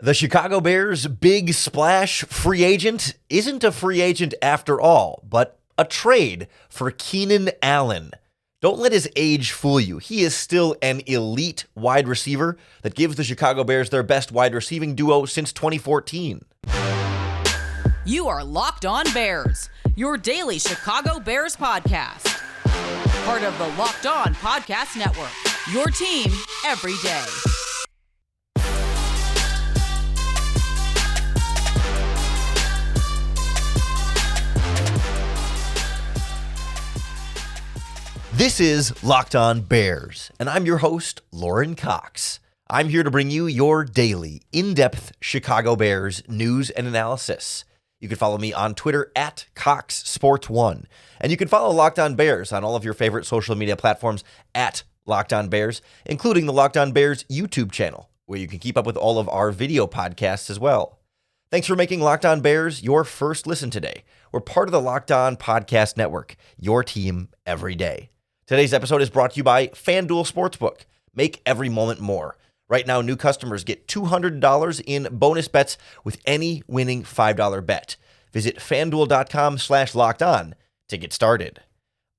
The Chicago Bears' big splash free agent isn't a free agent after all, but a trade for Keenan Allen. Don't let his age fool you. He is still an elite wide receiver that gives the Chicago Bears their best wide receiving duo since 2014. You are Locked On Bears, your daily Chicago Bears podcast. Part of the Locked On Podcast Network, your team every day. This is Locked On Bears, and I'm your host, Lauren Cox. I'm here to bring you your daily, in-depth Chicago Bears news and analysis. You can follow me on Twitter at CoxSports1, and you can follow Locked On Bears on all of your favorite social media platforms at Locked On Bears, including the Locked On Bears YouTube channel, where you can keep up with all of our video podcasts as well. Thanks for making Locked On Bears your first listen today. We're part of the Locked On Podcast Network, your team every day. Today's episode is brought to you by FanDuel Sportsbook. Make every moment more. Right now, new customers get $200 in bonus bets with any winning $5 bet. Visit FanDuel.com/lockedon to get started.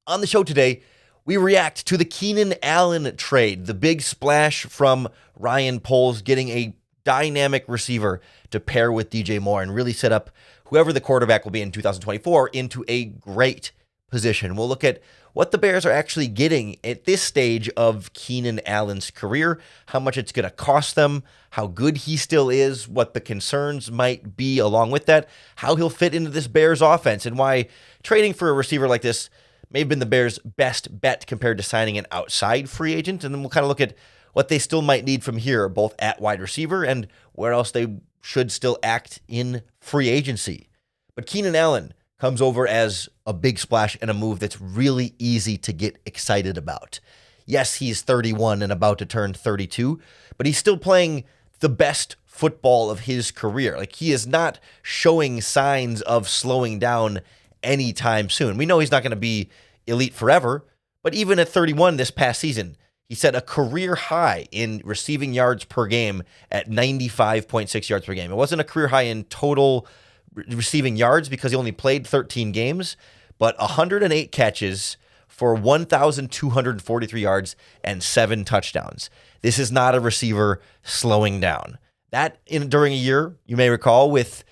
On the show today, we react to the Keenan Allen trade, the big splash from Ryan Poles getting a dynamic receiver to pair with DJ Moore and really set up whoever the quarterback will be in 2024 into a great position. We'll look at what the Bears are actually getting at this stage of Keenan Allen's career, how much it's going to cost them, how good he still is, what the concerns might be along with that, how he'll fit into this Bears offense, and why trading for a receiver like this may have been the Bears' best bet compared to signing an outside free agent. And then we'll kind of look at what they still might need from here, both at wide receiver and where else they should still act in free agency. But Keenan Allen comes over as a big splash and a move that's really easy to get excited about. Yes, he's 31 and about to turn 32, but he's still playing the best football of his career. Like, he is not showing signs of slowing down anytime soon. We know he's not going to be elite forever, but even at 31 this past season, he set a career high in receiving yards per game at 95.6 yards per game. It wasn't a career high in total receiving yards because he only played 13 games, but 108 catches for 1,243 yards and 7 touchdowns. This is not a receiver slowing down. During a year, you may recall, with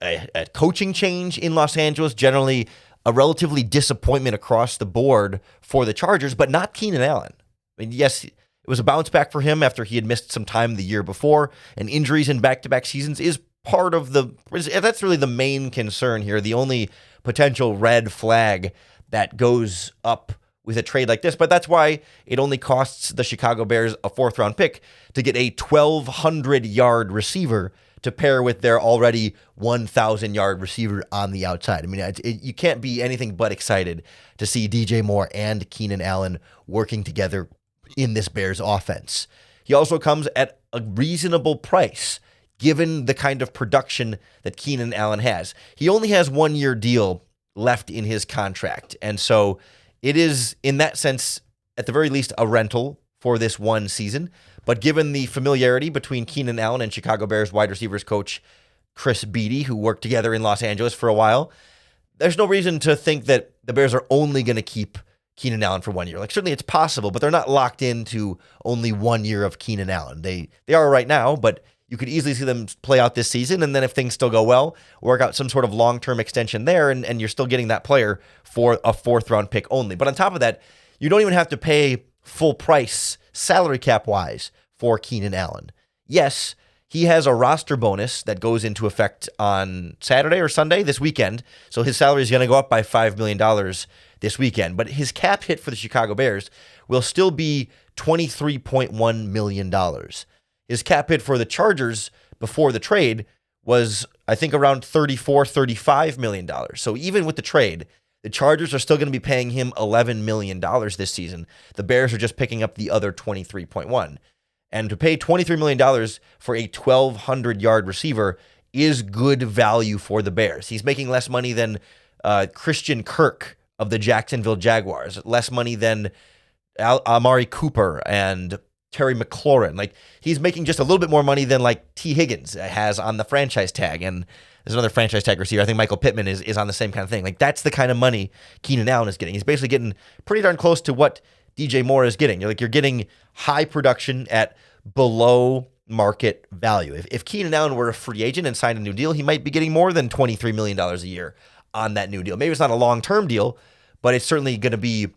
a coaching change in Los Angeles, generally a relatively disappointment across the board for the Chargers, but not Keenan Allen. I mean, yes, it was a bounce back for him after he had missed some time the year before, and injuries in back-to-back seasons is that's really the main concern here, the only potential red flag that goes up with a trade like this. But that's why it only costs the Chicago Bears a 4th-round pick to get a 1,200-yard receiver to pair with their already 1,000-yard receiver on the outside. I mean, you can't be anything but excited to see DJ Moore and Keenan Allen working together in this Bears offense. He also comes at a reasonable price, given the kind of production that Keenan Allen has. He only has 1-year deal left in his contract. And so it is, in that sense, at the very least, a rental for this one season. But given the familiarity between Keenan Allen and Chicago Bears wide receivers coach Chris Beatty, who worked together in Los Angeles for a while, there's no reason to think that the Bears are only going to keep Keenan Allen for 1 year. Like, certainly it's possible, but they're not locked into only 1 year of Keenan Allen. They are right now, but you could easily see them play out this season, and then if things still go well, work out some sort of long-term extension there, and you're still getting that player for a 4th-round pick only. But on top of that, you don't even have to pay full price salary cap-wise for Keenan Allen. Yes, he has a roster bonus that goes into effect on Saturday or Sunday this weekend, so his salary is going to go up by $5 million this weekend. But his cap hit for the Chicago Bears will still be $23.1 million. His cap hit for the Chargers before the trade was, I think, around $35 million. So even with the trade, the Chargers are still going to be paying him $11 million this season. The Bears are just picking up the other $23.1. And to pay $23 million for a 1,200-yard receiver is good value for the Bears. He's making less money than Christian Kirk of the Jacksonville Jaguars, less money than Amari Cooper and Terry McLaurin. Like, he's making just a little bit more money than like T. Higgins has on the franchise tag. And there's another franchise tag receiver. I think Michael Pittman is on the same kind of thing. Like, that's the kind of money Keenan Allen is getting. He's basically getting pretty darn close to what DJ Moore is getting. You're getting high production at below market value. If Keenan Allen were a free agent and signed a new deal, he might be getting more than $23 million a year on that new deal. Maybe it's not a long-term deal, but it's certainly going to be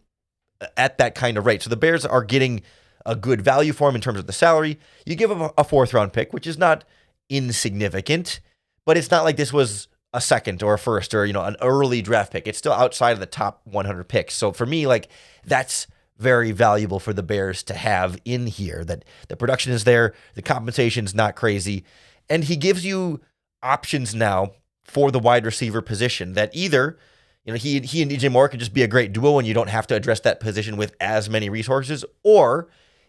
at that kind of rate. So the Bears are getting a good value for him in terms of the salary. You give him a fourth-round pick, which is not insignificant, but it's not like this was a second or a first or, an early draft pick. It's still outside of the top 100 picks. So for me, like, that's very valuable for the Bears to have in here, that the production is there, the compensation's not crazy, and he gives you options now for the wide receiver position that either, he and DJ Moore can just be a great duo and you don't have to address that position with as many resources, or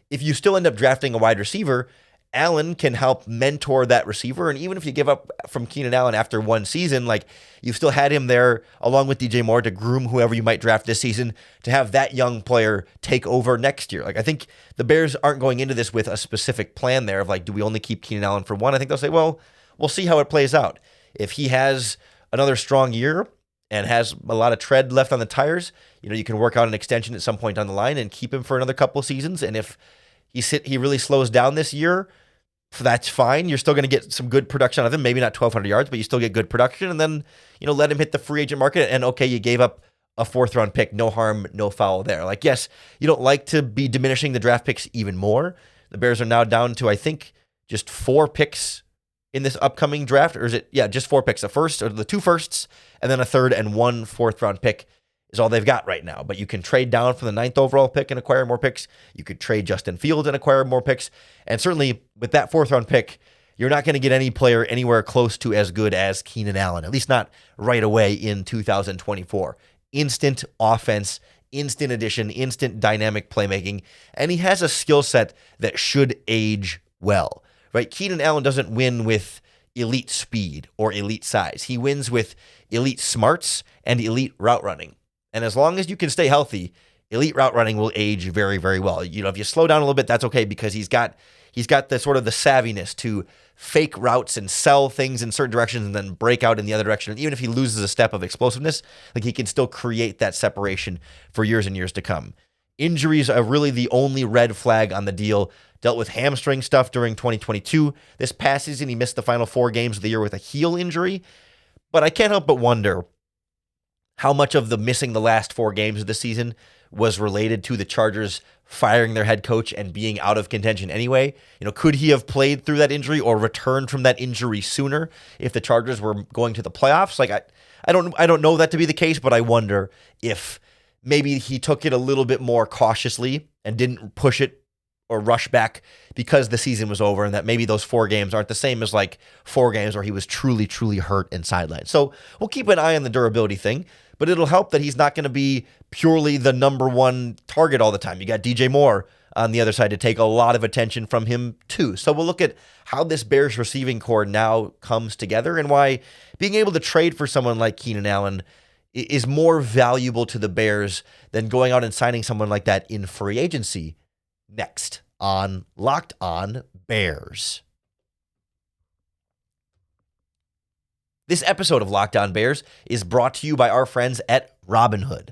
if you still end up drafting a wide receiver, Allen can help mentor that receiver. And even if you give up from Keenan Allen after one season, like, you've still had him there along with DJ Moore to groom whoever you might draft this season to have that young player take over next year. Like, I think the Bears aren't going into this with a specific plan there of like, do we only keep Keenan Allen for one? I think they'll say, well, we'll see how it plays out. If he has another strong year and has a lot of tread left on the tires, you can work out an extension at some point down the line and keep him for another couple of seasons. And if he really slows down this year, that's fine. You're still going to get some good production out of him. Maybe not 1,200 yards, but you still get good production. And then, let him hit the free agent market. And okay, you gave up a fourth-round pick. No harm, no foul there. Like, yes, you don't like to be diminishing the draft picks even more. The Bears are now down to, I think, just 4 picks in this upcoming draft. Or is it, just 4 picks. The 2 firsts, and then a third and 1 fourth-round pick is all they've got right now. But you can trade down from the 9th overall pick and acquire more picks. You could trade Justin Fields and acquire more picks. And certainly with that 4th-round pick, you're not going to get any player anywhere close to as good as Keenan Allen, at least not right away in 2024. Instant offense, instant addition, instant dynamic playmaking, and he has a skill set that should age well, right? Keenan Allen doesn't win with elite speed or elite size. He wins with elite smarts and elite route running. And as long as you can stay healthy, elite route running will age very, very well. If you slow down a little bit, that's okay, because he's got the sort of the savviness to fake routes and sell things in certain directions and then break out in the other direction. And even if he loses a step of explosiveness, like, he can still create that separation for years and years to come. Injuries are really the only red flag on the deal. Dealt with hamstring stuff during 2022. This past season, he missed the final 4 games of the year with a heel injury. But I can't help but wonder how much of the missing the last 4 games of the season was related to the Chargers firing their head coach and being out of contention anyway. Could he have played through that injury or returned from that injury sooner if the Chargers were going to the playoffs? Like, I don't know that to be the case, but I wonder if maybe he took it a little bit more cautiously and didn't push it or rush back because the season was over, and that maybe those 4 games aren't the same as like 4 games where he was truly, truly hurt and sidelined. So we'll keep an eye on the durability thing, but it'll help that he's not going to be purely the number one target all the time. You got DJ Moore on the other side to take a lot of attention from him too. So we'll look at how this Bears receiving core now comes together and why being able to trade for someone like Keenan Allen is more valuable to the Bears than going out and signing someone like that in free agency. Next on Locked On Bears. This episode of Locked On Bears is brought to you by our friends at Robinhood.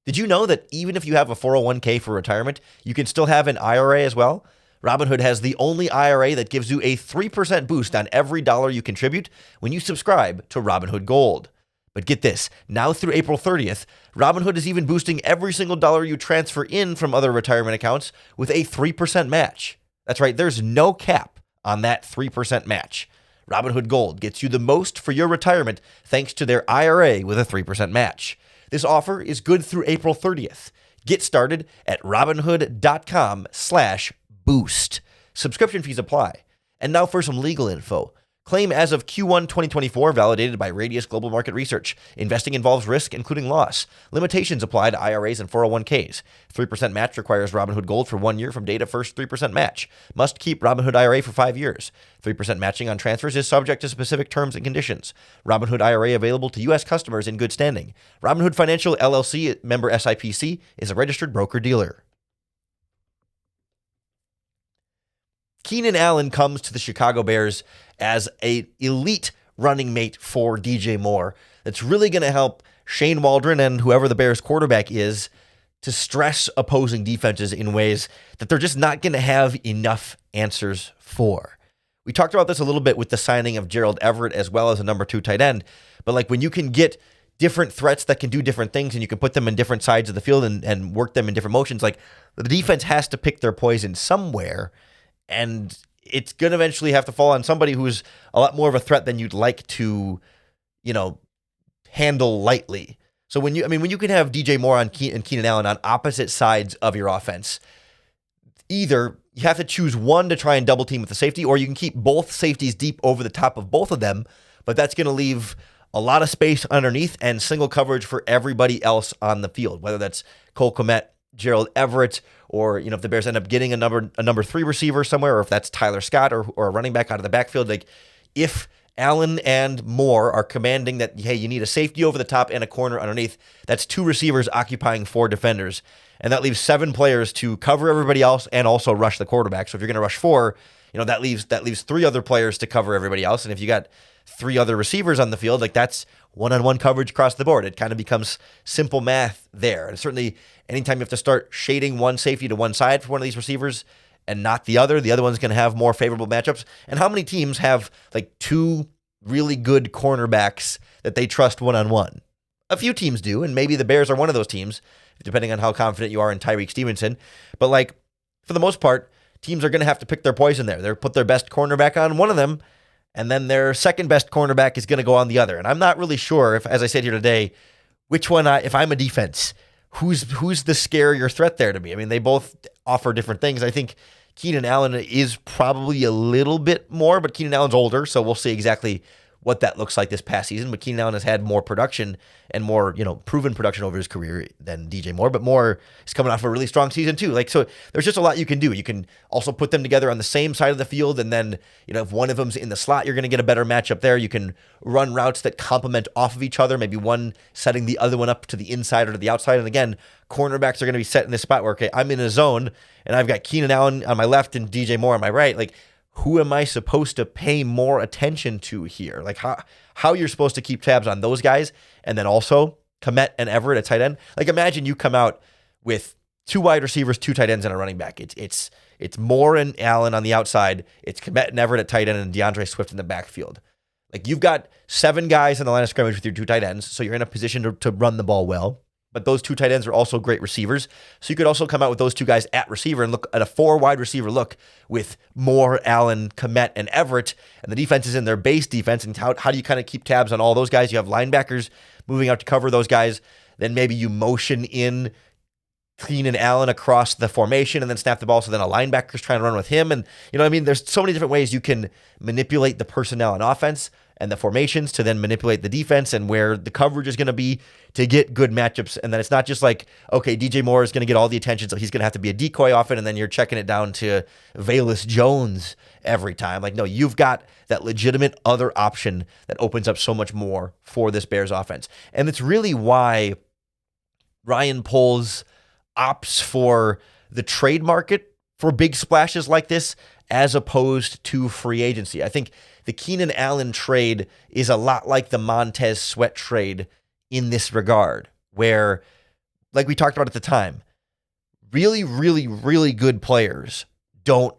Did you know that even if you have a 401k for retirement, you can still have an IRA as well? Robinhood has the only IRA that gives you a 3% boost on every dollar you contribute when you subscribe to Robinhood Gold. But get this, now through April 30th, Robinhood is even boosting every single dollar you transfer in from other retirement accounts with a 3% match. That's right, there's no cap on that 3% match. Robinhood Gold gets you the most for your retirement thanks to their IRA with a 3% match. This offer is good through April 30th. Get started at robinhood.com/boost. Subscription fees apply. And now for some legal info. Claim as of Q1 2024, validated by Radius Global Market Research. Investing involves risk, including loss. Limitations apply to IRAs and 401ks. 3% match requires Robinhood Gold for 1 year from date of first 3% match. Must keep Robinhood IRA for 5 years. 3% matching on transfers is subject to specific terms and conditions. Robinhood IRA available to U.S. customers in good standing. Robinhood Financial LLC, member SIPC, is a registered broker-dealer. Keenan Allen comes to the Chicago Bears as an elite running mate for DJ Moore. That's really going to help Shane Waldron and whoever the Bears quarterback is to stress opposing defenses in ways that they're just not going to have enough answers for. We talked about this a little bit with the signing of Gerald Everett as well as a number 2 tight end. But like when you can get different threats that can do different things and you can put them in different sides of the field and work them in different motions, like the defense has to pick their poison somewhere. And it's going to eventually have to fall on somebody who's a lot more of a threat than you'd like to, handle lightly. So when you can have DJ Moore and Keenan Allen on opposite sides of your offense, either you have to choose one to try and double team with the safety, or you can keep both safeties deep over the top of both of them, but that's going to leave a lot of space underneath and single coverage for everybody else on the field, whether that's Cole Kmet, Gerald Everett, or if the Bears end up getting a number 3 receiver somewhere, or if that's Tyler Scott or a running back out of the backfield. Like if Allen and Moore are commanding that, hey, you need a safety over the top and a corner underneath, that's 2 receivers occupying 4 defenders. And that leaves 7 players to cover everybody else and also rush the quarterback. So if you're going to rush 4, that leaves 3 other players to cover everybody else. And if you got 3 other receivers on the field, like that's one-on-one coverage across the board. It kind of becomes simple math there. And certainly anytime you have to start shading one safety to one side for one of these receivers and not the other one's going to have more favorable matchups. And how many teams have like 2 really good cornerbacks that they trust one-on-one? A few teams do, and maybe the Bears are one of those teams, depending on how confident you are in Tyreek Stevenson. But like for the most part, teams are going to have to pick their poison there. They'll put their best cornerback on one of them, and then their second best cornerback is going to go on the other. And I'm not really sure if, as I said here today, which one, if I'm a defense, who's the scarier threat there to me? I mean, they both offer different things. I think Keenan Allen is probably a little bit more, but Keenan Allen's older, so we'll see exactly what that looks like this past season. But Keenan Allen has had more production and more, proven production over his career than DJ Moore, but Moore is coming off a really strong season too. Like, so there's just a lot you can do. You can also put them together on the same side of the field, and then, if one of them's in the slot, you're going to get a better matchup there. You can run routes that complement off of each other, maybe one setting the other one up to the inside or to the outside. And again, cornerbacks are going to be set in this spot where, okay, I'm in a zone and I've got Keenan Allen on my left and DJ Moore on my right. Like, who am I supposed to pay more attention to here? Like how you're supposed to keep tabs on those guys, and then also Kmet and Everett at tight end. Like imagine you come out with 2 wide receivers, 2 tight ends, and a running back. It's Moore and Allen on the outside. It's Kmet and Everett at tight end and DeAndre Swift in the backfield. Like you've got 7 guys in the line of scrimmage with your 2 tight ends, so you're in a position to run the ball well. But those 2 tight ends are also great receivers. So you could also come out with those 2 guys at receiver and look at a 4 wide receiver look with Moore, Allen, Kmet, and Everett. And the defense is in their base defense. And how do you kind of keep tabs on all those guys? You have linebackers moving out to cover those guys. Then maybe you motion in Keenan Allen across the formation and then snap the ball. So then a linebacker's trying to run with him. And there's so many different ways you can manipulate the personnel on offense and the formations to then manipulate the defense and where the coverage is going to be to get good matchups. And then it's not just like, okay, DJ Moore is going to get all the attention, so he's going to have to be a decoy often, and then you're checking it down to Velus Jones every time. Like, no, you've got that legitimate other option that opens up so much more for this Bears offense. And it's really why Ryan Poles opts for the trade market for big splashes like this as opposed to free agency. I think the Keenan Allen trade is a lot like the Montez Sweat trade in this regard, where, like we talked about at the time, really, really, really good players don't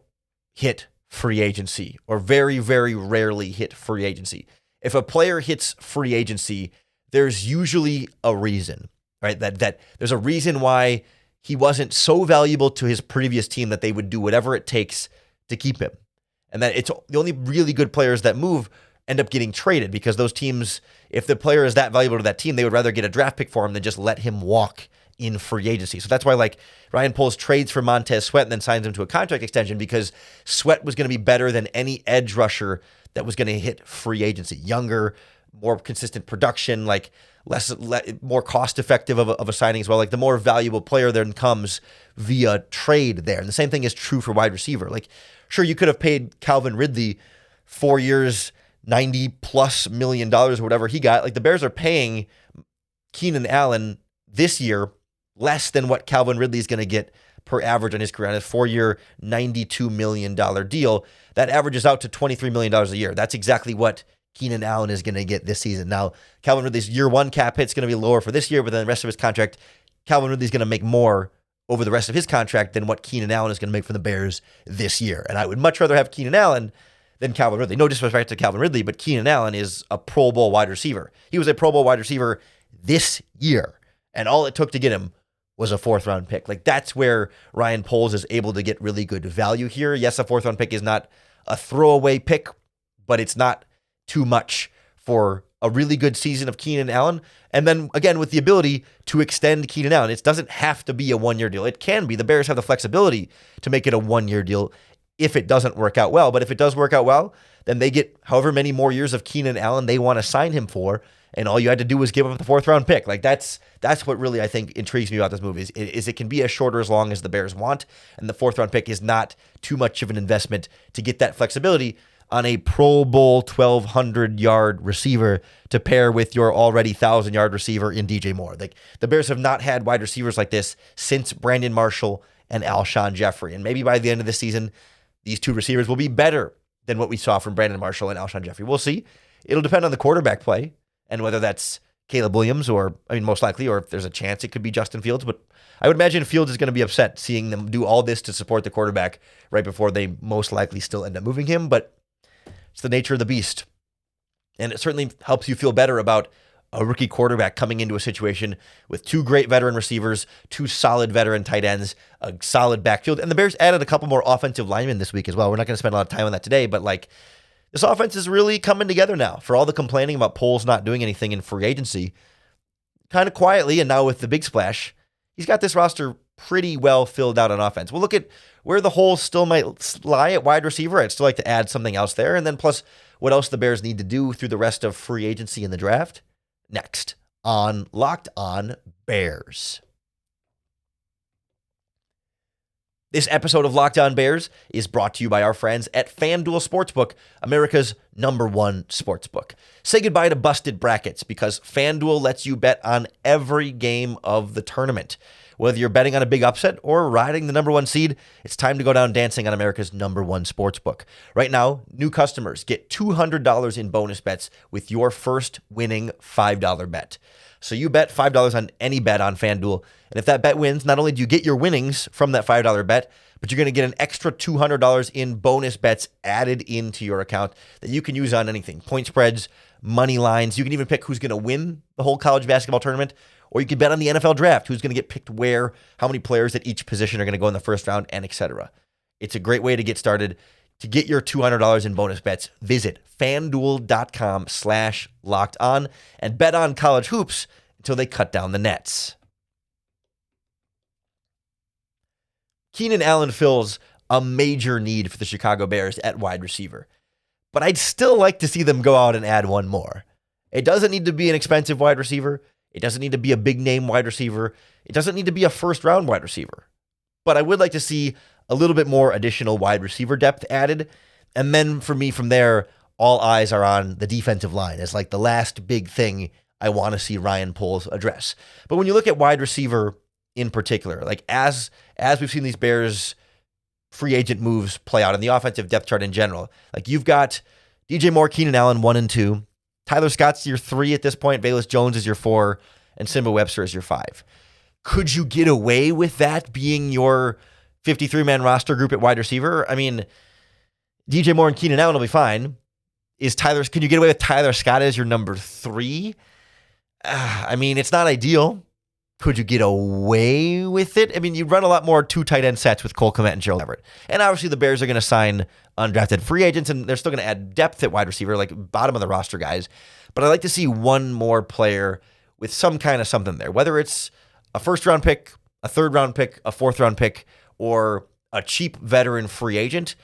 hit free agency, or very, very rarely hit free agency. If a player hits free agency, there's usually a reason, right? That there's a reason why he wasn't so valuable to his previous team that they would do whatever it takes to keep him. And that it's the only really good players that move end up getting traded, because those teams, if the player is that valuable to that team, they would rather get a draft pick for him than just let him walk in free agency. So that's why, like, Ryan Poles trades for Montez Sweat and then signs him to a contract extension, because Sweat was going to be better than any edge rusher that was going to hit free agency. Younger, more consistent production, like more cost effective of a signing as well. Like the more valuable player then comes via trade there. And the same thing is true for wide receiver. Like, sure, you could have paid Calvin Ridley 4 years, $90+ million or whatever he got. Like the Bears are paying Keenan Allen this year less than what Calvin Ridley is going to get per average on his career on his 4-year, $92 million deal. That averages out to $23 million a year. That's exactly what Keenan Allen is going to get this season. Now, Calvin Ridley's year one cap hit's going to be lower for this year, but then the rest of his contract, Calvin Ridley's going to make more over the rest of his contract than what Keenan Allen is going to make from the Bears this year. And I would much rather have Keenan Allen than Calvin Ridley. No disrespect to Calvin Ridley, but Keenan Allen is a Pro Bowl wide receiver. He was a Pro Bowl wide receiver this year, and all it took to get him was a 4th-round pick. Like, that's where Ryan Poles is able to get really good value here. Yes, a 4th-round pick is not a throwaway pick, but it's not too much for a really good season of Keenan Allen. And then, again, with the ability to extend Keenan Allen, it doesn't have to be a 1-year deal. It can be. The Bears have the flexibility to make it a 1-year deal if it doesn't work out well. But if it does work out well, then they get however many more years of Keenan Allen they want to sign him for, and all you had to do was give up the 4th-round pick. Like, that's what really, I think, intrigues me about this movie is it can be as short or as long as the Bears want, and the 4th-round pick is not too much of an investment to get that flexibility on a Pro Bowl 1,200-yard receiver to pair with your already 1,000-yard receiver in DJ Moore. Like, the Bears have not had wide receivers like this since Brandon Marshall and Alshon Jeffrey, and maybe by the end of the season, these two receivers will be better than what we saw from Brandon Marshall and Alshon Jeffrey. We'll see. It'll depend on the quarterback play and whether that's Caleb Williams or, most likely, or if there's a chance it could be Justin Fields. But I would imagine Fields is going to be upset seeing them do all this to support the quarterback right before they most likely still end up moving him. But it's the nature of the beast. And it certainly helps you feel better about a rookie quarterback coming into a situation with 2 great veteran receivers, 2 solid veteran tight ends, a solid backfield. And the Bears added a couple more offensive linemen this week as well. We're not going to spend a lot of time on that today, but this offense is really coming together now. For all the complaining about Poles not doing anything in free agency, kind of quietly, and now with the big splash, he's got this roster pretty well filled out on offense. We'll look at where the holes still might lie at wide receiver. I'd still like to add something else there. And then plus what else the Bears need to do through the rest of free agency in the draft. Next on Locked On Bears. This episode of Locked On Bears is brought to you by our friends at FanDuel Sportsbook, America's #1 sportsbook. Say goodbye to busted brackets because FanDuel lets you bet on every game of the tournament. Whether you're betting on a big upset or riding the #1 seed, it's time to go down dancing on America's #1 sportsbook. Right now, new customers get $200 in bonus bets with your first winning $5 bet. So you bet $5 on any bet on FanDuel, and if that bet wins, not only do you get your winnings from that $5 bet, but you're going to get an extra $200 in bonus bets added into your account that you can use on anything. Point spreads, money lines. You can even pick who's going to win the whole college basketball tournament, or you can bet on the NFL draft, who's going to get picked where, how many players at each position are going to go in the first round, and etc. It's a great way to get started. To get your $200 in bonus bets, visit FanDuel.com/lockedon and bet on college hoops until they cut down the nets. Keenan Allen fills a major need for the Chicago Bears at wide receiver, but I'd still like to see them go out and add one more. It doesn't need to be an expensive wide receiver. It doesn't need to be a big name wide receiver. It doesn't need to be a first round wide receiver, but I would like to see a little bit more additional wide receiver depth added. And then for me, from there, all eyes are on the defensive line as like the last big thing I want to see Ryan Poles address. But when you look at wide receiver in particular, like as we've seen these Bears free agent moves play out in the offensive depth chart in general, like you've got DJ Moore, Keenan Allen, 1 and 2. Tyler Scott's your 3 at this point. Velus Jones is your 4, and Simba Webster is your 5. Could you get away with that being your 53-man roster group at wide receiver? I mean, DJ Moore and Keenan Allen will be fine. Can you get away with Tyler Scott as your number 3? I mean, it's not ideal. Could you get away with it? I mean, you run a lot more 2 tight end sets with Cole Kmet and Gerald Everett. And obviously the Bears are going to sign undrafted free agents, and they're still going to add depth at wide receiver, like bottom of the roster guys. But I'd like to see one more player with some kind of something there, whether it's a first-round pick, a third-round pick, a fourth-round pick, or a cheap veteran free agent.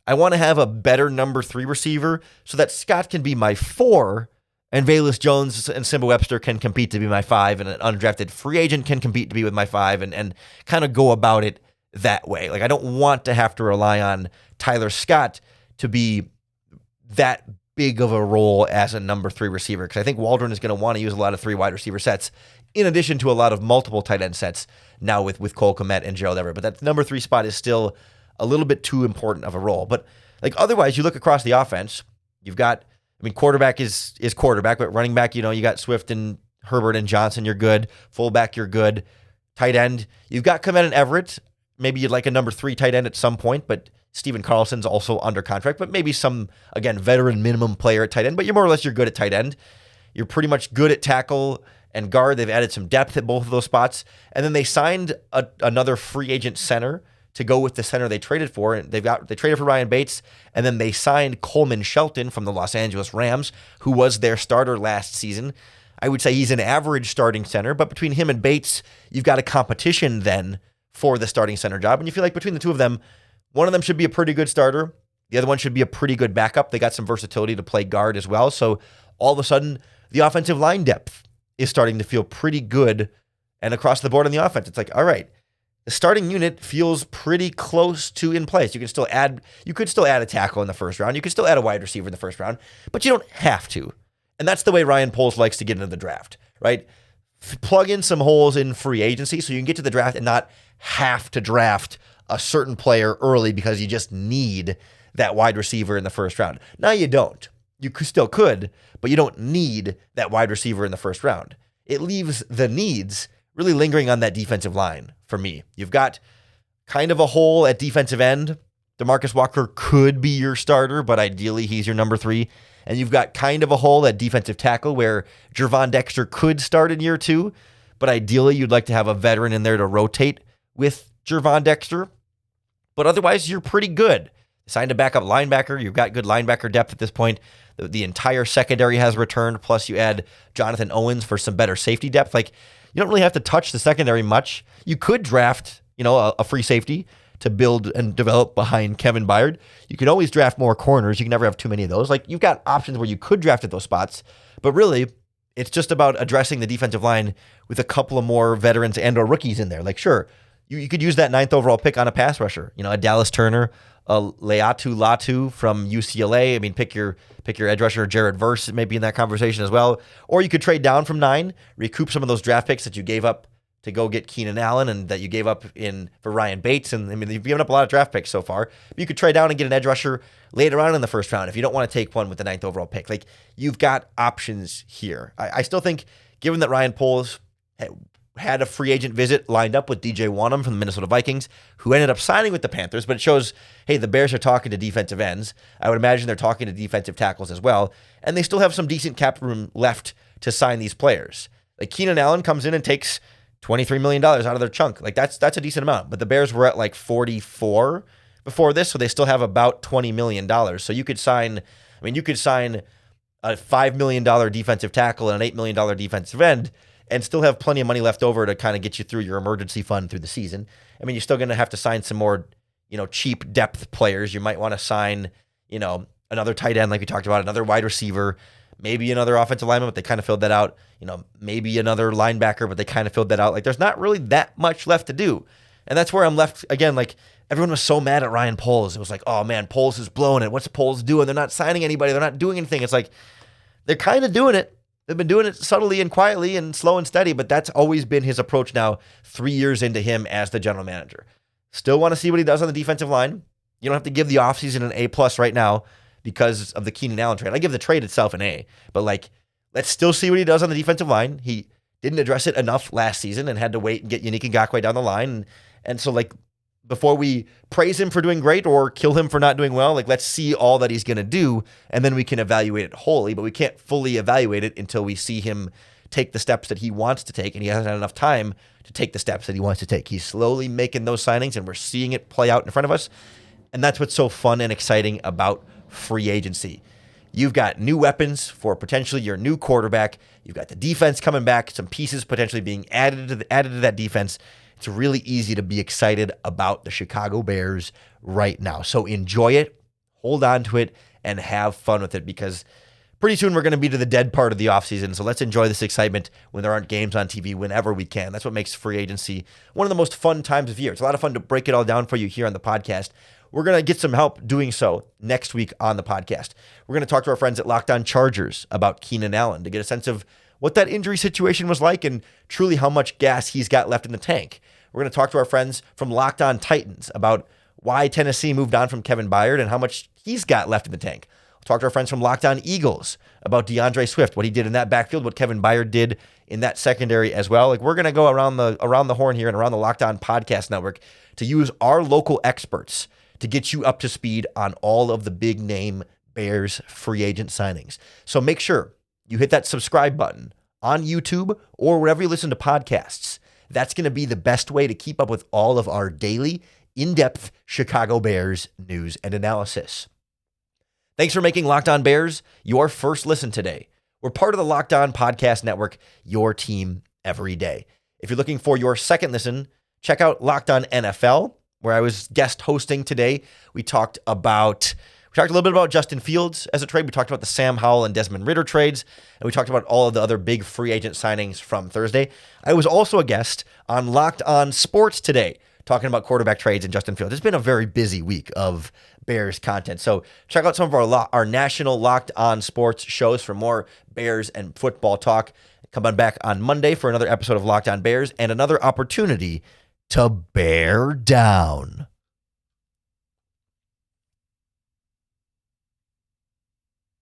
I want to have a better number 3 receiver so that Scott can be my 4 and Velus Jones and Simba Webster can compete to be my 5 and an undrafted free agent can compete to be with my 5 and kind of go about it that way. Like I don't want to have to rely on Tyler Scott to be that big of a role as a number 3 receiver because I think Waldron is going to want to use a lot of 3 wide receiver sets in addition to a lot of multiple tight end sets now with Cole Kmet and Gerald Everett. But that number 3 spot is still a little bit too important of a role. But like otherwise, you look across the offense, you've got, quarterback is quarterback, but running back, you got Swift and Herbert and Johnson, you're good. Fullback, you're good. Tight end, you've got Kmet and Everett. Maybe you'd like a number 3 tight end at some point, but Steven Carlson's also under contract, but maybe some, again, veteran minimum player at tight end, but you're more or less you're good at tight end. You're pretty much good at tackle and guard. They've added some depth at both of those spots. And then they signed another free agent center to go with the center they traded for. And they traded for Ryan Bates, and then they signed Coleman Shelton from the Los Angeles Rams, who was their starter last season. I would say he's an average starting center, but between him and Bates, you've got a competition then for the starting center job. And you feel like between the two of them, one of them should be a pretty good starter. The other one should be a pretty good backup. They got some versatility to play guard as well. So all of a sudden, the offensive line depth is starting to feel pretty good. And across the board on the offense, it's like, all right, the starting unit feels pretty close to in place. You could still add a tackle in the first round. You could still add a wide receiver in the first round, but you don't have to. And that's the way Ryan Poles likes to get into the draft, right? Plug in some holes in free agency so you can get to the draft and not have to draft a certain player early because you just need that wide receiver in the first round. Now you don't. You still could, but you don't need that wide receiver in the first round. It leaves the needs really lingering on that defensive line for me. You've got kind of a hole at defensive end. DeMarcus Walker could be your starter, but ideally he's your number 3. And you've got kind of a hole at defensive tackle where Gervon Dexter could start in year 2, but ideally you'd like to have a veteran in there to rotate with Gervon Dexter. But otherwise, you're pretty good. Signed a backup linebacker. You've got good linebacker depth at this point. The entire secondary has returned, plus you add Jonathan Owens for some better safety depth. Like, you don't really have to touch the secondary much. You could draft, a free safety to build and develop behind Kevin Byard. You can always draft more corners. You can never have too many of those. Like, you've got options where you could draft at those spots, but really, it's just about addressing the defensive line with a couple of more veterans and or rookies in there. Like, sure, you could use that 9th overall pick on a pass rusher. A Dallas Turner, a Leatu Latu from UCLA. Pick your edge rusher, Jared Verse, maybe in that conversation as well. Or you could trade down from 9, recoup some of those draft picks that you gave up to go get Keenan Allen and that you gave up for Ryan Bates. And you've given up a lot of draft picks so far. But you could trade down and get an edge rusher later on in the first round if you don't want to take one with the 9th overall pick. Like, you've got options here. I still think, given that Ryan Poles had a free agent visit lined up with DJ Wonnum from the Minnesota Vikings, who ended up signing with the Panthers, but it shows, hey, the Bears are talking to defensive ends. I would imagine they're talking to defensive tackles as well, and they still have some decent cap room left to sign these players. Like, Keenan Allen comes in and takes $23 million out of their chunk. Like, that's a decent amount, but the Bears were at like 44 before this, so they still have about $20 million. So you could sign a $5 million defensive tackle and an $8 million defensive end and still have plenty of money left over to kind of get you through your emergency fund through the season. You're still going to have to sign some more, cheap depth players. You might want to sign, another tight end like we talked about, another wide receiver, maybe another offensive lineman, but they kind of filled that out. Maybe another linebacker, but they kind of filled that out. Like, there's not really that much left to do. And that's where I'm left, again, like, everyone was so mad at Ryan Poles. It was like, oh man, Poles is blowing it. What's Poles doing? They're not signing anybody. They're not doing anything. It's like, they're kind of doing it. They've been doing it subtly and quietly and slow and steady, but that's always been his approach now 3 years into him as the general manager. Still want to see what he does on the defensive line. You don't have to give the offseason an A+ right now because of the Keenan Allen trade. I give the trade itself an A, but like, let's still see what he does on the defensive line. He didn't address it enough last season and had to wait and get Yannick Ngakoue down the line. And so, like, before we praise him for doing great or kill him for not doing well, like, let's see all that he's going to do, and then we can evaluate it wholly, but we can't fully evaluate it until we see him take the steps that he wants to take, and he hasn't had enough time to take the steps that he wants to take. He's slowly making those signings, and we're seeing it play out in front of us, and that's what's so fun and exciting about free agency. You've got new weapons for potentially your new quarterback. You've got the defense coming back, some pieces potentially being added to that defense. It's really easy to be excited about the Chicago Bears right now. So enjoy it, hold on to it, and have fun with it, because pretty soon we're going to be to the dead part of the offseason. So let's enjoy this excitement when there aren't games on TV whenever we can. That's what makes free agency one of the most fun times of year. It's a lot of fun to break it all down for you here on the podcast. We're going to get some help doing so next week on the podcast. We're going to talk to our friends at Locked On Chargers about Keenan Allen to get a sense of what that injury situation was like and truly how much gas he's got left in the tank. We're going to talk to our friends from Locked On Titans about why Tennessee moved on from Kevin Byard and how much he's got left in the tank. We'll talk to our friends from Locked On Eagles about DeAndre Swift, what he did in that backfield, what Kevin Byard did in that secondary as well. Like, we're going to go around the horn here and around the Locked On Podcast Network to use our local experts to get you up to speed on all of the big name Bears free agent signings. So make sure you hit that subscribe button on YouTube or wherever you listen to podcasts. That's going to be the best way to keep up with all of our daily, in-depth Chicago Bears news and analysis. Thanks for making Locked On Bears your first listen today. We're part of the Locked On Podcast Network, your team every day. If you're looking for your second listen, check out Locked On NFL, where I was guest hosting today. We talked a little bit about Justin Fields as a trade. We talked about the Sam Howell and Desmond Ridder trades, and we talked about all of the other big free agent signings from Thursday. I was also a guest on Locked On Sports today, talking about quarterback trades and Justin Fields. It's been a very busy week of Bears content. So check out some of our national Locked On Sports shows for more Bears and football talk. Come on back on Monday for another episode of Locked On Bears and another opportunity to bear down.